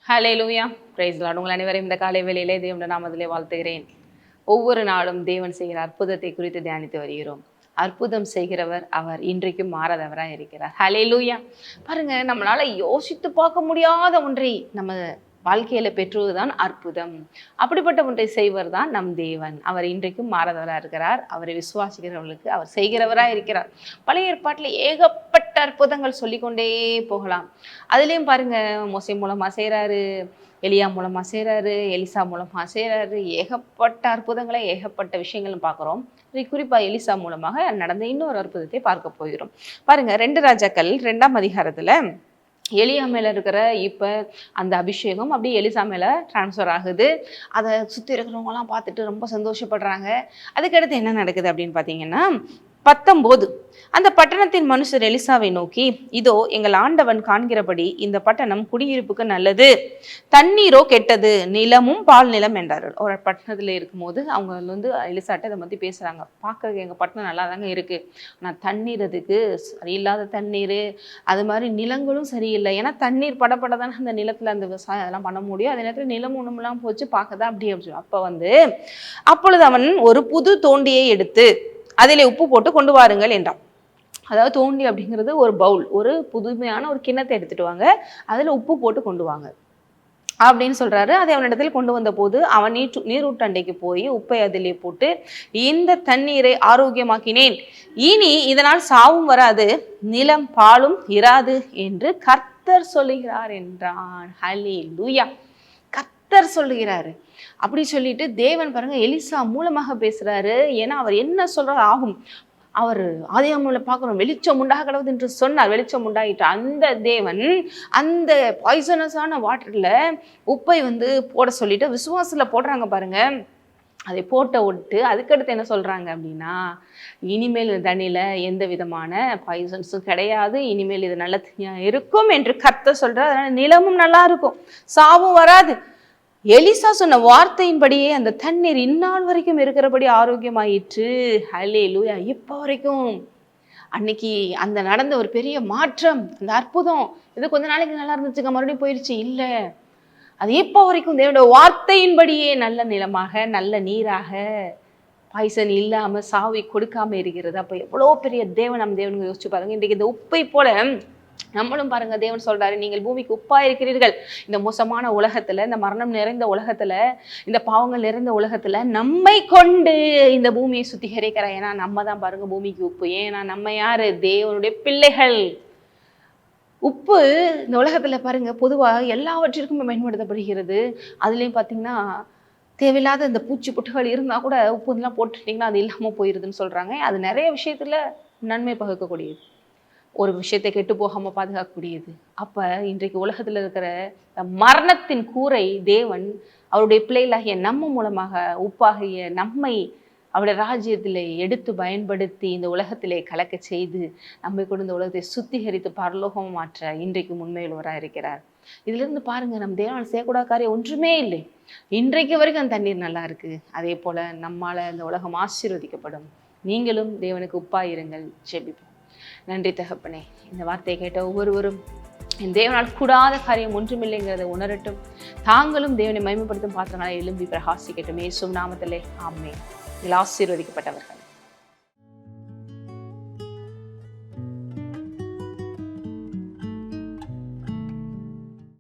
Hallelujah, praise the Lord. உங்கள் அனைவரையும் இந்த காலை வேளையிலே தேவனுடைய நாமத்திலே வாழ்த்துகிறேன். ஒவ்வொரு நாளும் தேவன் செய்கிற அற்புதத்தை குறித்து தியானித்து வருகிறோம். அற்புதம் செய்கிறவர் அவர், இன்றைக்கும் மாறாதவராக இருக்கிறார். ஹல்லேலூயா. பாருங்க, நம்மளால யோசித்து பார்க்க முடியாத ஒன்றை நம்ம வாழ்க்கையில பெற்றுவதுதான் அற்புதம். அப்படிப்பட்ட ஒன்றை செய்வர் தான் நம் தேவன். அவர் இன்றைக்கும் மாறாதவராக இருக்கிறார். அவரை விசுவாசிக்கிறவர்களுக்கு அவர் செய்கிறவராக இருக்கிறார். பழைய ஏற்பாட்டில் ஏகப்பட்ட அற்புதங்கள் சொல்லிக்கொண்டே போகலாம். அதுலேயும் பாருங்க, மோசே மூலமா செய்கிறாரு, எலியா மூலமா செய்கிறாரு, எலிசா மூலமா செய்கிறாரு. ஏகப்பட்ட அற்புதங்களை ஏகப்பட்ட விஷயங்களும் பார்க்குறோம். குறிப்பா எலிசா மூலமாக நடந்த இன்னொரு அற்புதத்தை பார்க்க போகிறோம். பாருங்க, 2 ராஜாக்கள் 2ஆம் அதிகாரத்துல எலியா மேல இருக்கிற இப்ப அந்த அபிஷேகம் அப்படியே எலிசா மேல டிரான்ஸ்ஃபர் ஆகுது. அதை சுத்தி இருக்கிறவங்க எல்லாம் பார்த்துட்டு ரொம்ப சந்தோஷப்படுறாங்க. அதுக்கடுத்து என்ன நடக்குது அப்படின்னு பாத்தீங்கன்னா 19, அந்த பட்டணத்தின் மனுஷர் எலிசாவை நோக்கி, இதோ எங்கள் ஆண்டவன் காண்கிறபடி இந்த பட்டணம் குடியிருப்புக்கு நல்லது, தண்ணீரோ கெட்டது, நிலமும் பால் நிலம் என்றார்கள். ஒரு பட்டணத்துல இருக்கும்போது அவங்க எலிசாட்ட இதை பத்தி பேசுறாங்க. பார்க்கறதுக்கு எங்க பட்டணம் நல்லா தாங்க இருக்கு, ஆனால் தண்ணீர் அதுக்கு சரியில்லாத தண்ணீர், அது மாதிரி நிலங்களும் சரியில்லை. ஏன்னா தண்ணீர் படப்பட தானே அந்த நிலத்துல அந்த விவசாயம் அதெல்லாம் பண்ண முடியும். அதே நேரத்தில் நிலம் ஒண்ணுமெல்லாம் போச்சு, பார்க்கதான் அப்படி அப்படி. அப்பொழுது அவன் ஒரு புது தோண்டியை எடுத்து அதிலே உப்பு போட்டு கொண்டு வாருங்கள் என்றான். அதாவது தோண்டி அப்படிங்கிறது ஒரு பவுல், ஒரு புதுமையான ஒரு கிண்ணத்தை எடுத்துட்டு வாங்க, அதுல உப்பு போட்டு கொண்டு வாங்க அப்படின்னு சொல்றாரு. அதை அவனிடத்துல கொண்டு வந்த போது அவன் நீரூற்றண்டைக்கு போய் உப்பை அதிலே போட்டு, இந்த தண்ணீரை ஆரோக்கியமாக்கினேன், இனி இதனால் சாவும் வராது, நிலம் பாலும் இராது என்று கர்த்தர் சொல்லுகிறார் என்றான். ஹல்லேலூயா. கர்த்தர் சொல்லுகிறாரு. அப்படி சொல்லிட்டு தேவன் பாருங்க எலிசா மூலமாக பேசுறாரு. ஏன்னா அவர் என்ன சொல்றாரு ஆகும். அவர் ஆதியாகமத்துல பார்க்கிறோம், வெளிச்சம் உண்டாக கடவுது என்று சொன்னார், வெளிச்சம் உண்டாயிட்டு. அந்த தேவன் அந்த பாய்சனஸான வாட்டர்ல உப்பை போட சொல்லிட்டு விசுவாசத்துல போடுறாங்க பாருங்க. அதை போட்ட விட்டு அதுக்கடுத்து என்ன சொல்றாங்க அப்படின்னா, இனிமேல் இந்த தண்ணியில எந்த விதமான பாய்சன்ஸும் கிடையாது, இனிமேல் இது நல்ல தண்ணியா இருக்கும் என்று கர்த்தர் சொல்றார். அதனால நிலமும் நல்லா இருக்கும், சாவும் வராது. எலிசா சொன்ன வார்த்தையின்படியே அந்த தண்ணீர் இந்நாள் வரைக்கும் இருக்கிறபடி ஆரோக்கியமாயிற்று. ஹல்லேலூயா. இப்போ வரைக்கும் அன்னைக்கு அந்த நடந்த ஒரு பெரிய மாற்றம், அந்த அற்புதம், இது கொஞ்ச நாளைக்கு நல்லா இருந்துச்சுங்க, மறுபடியும் போயிடுச்சு இல்லை. அது இப்போ வரைக்கும் தேவனுடைய வார்த்தையின்படியே நல்ல நிலமாக, நல்ல நீராக, பாய்சன் இல்லாம சாவி கொடுக்காம இருக்கிறது. அப்போ எவ்வளோ பெரிய தேவன் நம் தேவனுக்கு யோசிச்சு பாருங்க. இன்றைக்கு இந்த உப்பை போல நம்மளும் பாருங்க, தேவன் சொல்றாரு, நீங்கள் பூமிக்கு உப்பா இருக்கிறீர்கள். இந்த மோசமான உலகத்துல, இந்த மரணம் நிறைந்த உலகத்துல, இந்த பாவங்கள் நிறைந்த உலகத்துல நம்மை கொண்டு இந்த பூமியை சுத்திகரிக்கிற. ஏன்னா நம்ம தான் பாருங்க பூமிக்கு உப்பு. ஏன்னா நம்ம யாரு? தேவனுடைய பிள்ளைகள். உப்பு இந்த உலகத்துல பாருங்க பொதுவா எல்லாவற்றிற்கும் பயன்படுத்தப்படுகிறது. அதுலயும் பாத்தீங்கன்னா தேவையில்லாத இந்த பூச்சி புட்டுகள் இருந்தா கூட உப்பு இதெல்லாம் போட்டுட்டீங்கன்னா அது இல்லாம போயிருதுன்னு சொல்றாங்க. அது நிறைய விஷயத்துல நன்மை பகுக்கக்கூடியது, ஒரு விஷயத்தை கெட்டு போகாம பாதுகாக்கக்கூடியது. அப்ப இன்றைக்கு உலகத்துல இருக்கிற மரணத்தின் கூரை தேவன் அவருடைய பிள்ளைகளாகிய நம்ம மூலமாக உப்பாகிய நம்மை அவருடைய ராஜ்யத்திலே எடுத்து பயன்படுத்தி இந்த உலகத்திலே கலக்க செய்து நம்மை கொண்டு இந்த உலகத்தை சுத்திகரித்து பரலோகம் மாற்ற இன்றைக்கு உண்மையுள்ளவராக இருக்கிறார். இதுல இருந்து பாருங்க, நம்ம தேவனால் செய்யக்கூடாத காரியம் ஒன்றுமே இல்லை. இன்றைக்கு வரைக்கும் அந்த தண்ணீர் நல்லா இருக்கு. அதே போல நம்மால இந்த உலகம் ஆசீர்வதிக்கப்படும். நீங்களும் தேவனுக்கு உப்பாயிருங்கள். ஜெபிப்போம். நன்றி தகப்பனே, இந்த வார்த்தையை கேட்ட ஒவ்வொருவரும் என் தேவனால் கூடாத காரியம் ஒன்றுமில்லைங்கிறத உணரட்டும். தாங்களும் தேவனை மகிமைப்படுத்தும் பாத்திரங்களை எழும்பி பிரகாசிக்கட்டும். இயேசுவின் நாமத்திலே ஆமென். ஆசீர்வதிக்கப்பட்டவர்கள்.